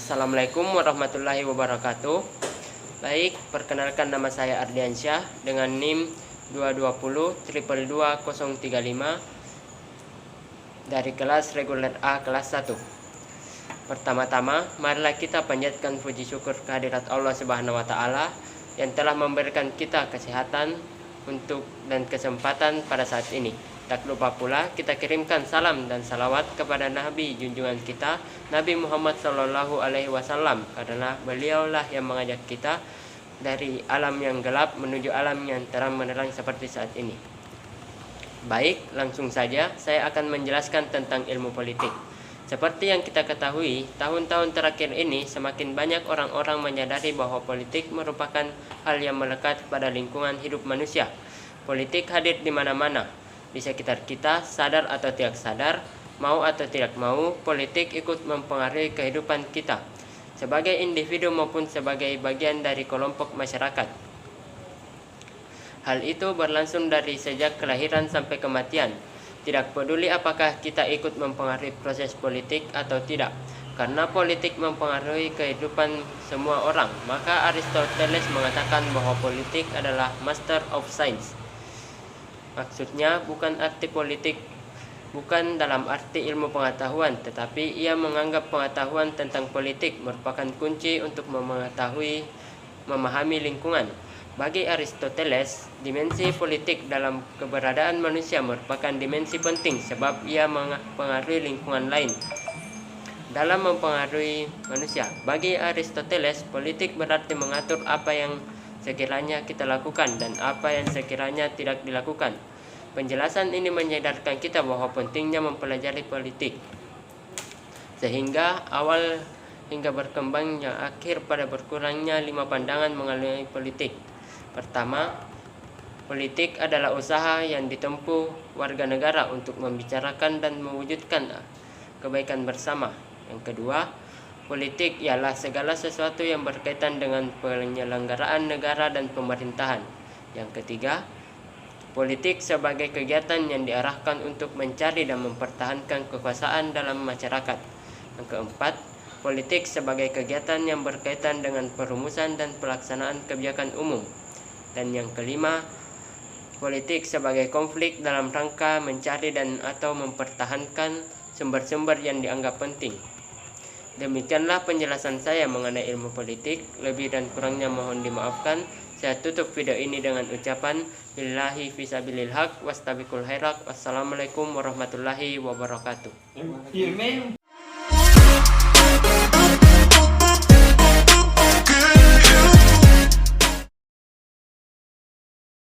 Assalamualaikum warahmatullahi wabarakatuh. Baik, perkenalkan nama saya Ardiansyah dengan NIM 220222035 dari kelas reguler A kelas 1. Pertama-tama, marilah kita panjatkan puji syukur kehadirat Allah Subhanahu wa taala yang telah memberikan kita kesehatan dan kesempatan pada saat ini. Tak lupa pula kita kirimkan salam dan salawat kepada Nabi junjungan kita, Nabi Muhammad SAW, karena beliaulah yang mengajak kita dari alam yang gelap menuju alam yang terang menerang seperti saat ini. Baik, langsung saja saya akan menjelaskan tentang ilmu politik. Seperti yang kita ketahui, tahun-tahun terakhir ini semakin banyak orang-orang menyadari bahwa politik merupakan hal yang melekat pada lingkungan hidup manusia. Politik hadir di mana-mana. Di sekitar kita, sadar atau tidak sadar, mau atau tidak mau, politik ikut mempengaruhi kehidupan kita sebagai individu maupun sebagai bagian dari kelompok masyarakat. Hal itu berlangsung dari sejak kelahiran sampai kematian. Tidak peduli apakah kita ikut mempengaruhi proses politik atau tidak, karena politik mempengaruhi kehidupan semua orang. Maka Aristoteles mengatakan bahwa politik adalah master of science. Maksudnya bukan dalam arti ilmu pengetahuan, tetapi ia menganggap pengetahuan tentang politik merupakan kunci untuk memahami lingkungan. Bagi Aristoteles, dimensi politik dalam keberadaan manusia merupakan dimensi penting sebab ia mempengaruhi lingkungan lain dalam mempengaruhi manusia. Bagi Aristoteles, politik berarti mengatur apa yang sekiranya kita lakukan dan apa yang sekiranya tidak dilakukan. Penjelasan ini menyadarkan kita bahwa pentingnya mempelajari politik, sehingga awal hingga berkembangnya akhir pada berkurangnya 5 pandangan mengenai politik. Pertama, politik adalah usaha yang ditempuh warga negara untuk membicarakan dan mewujudkan kebaikan bersama. Yang kedua, politik ialah segala sesuatu yang berkaitan dengan penyelenggaraan negara dan pemerintahan. Yang ketiga, politik sebagai kegiatan yang diarahkan untuk mencari dan mempertahankan kekuasaan dalam masyarakat. Yang keempat, politik sebagai kegiatan yang berkaitan dengan perumusan dan pelaksanaan kebijakan umum. Dan yang kelima, politik sebagai konflik dalam rangka mencari dan atau mempertahankan sumber-sumber yang dianggap penting. Demikianlah penjelasan saya mengenai ilmu politik. Lebih dan kurangnya mohon dimaafkan. Saya tutup video ini dengan ucapan billahi fisabilil haq wastabiqul khairat. Wassalamualaikum warahmatullahi wabarakatuh.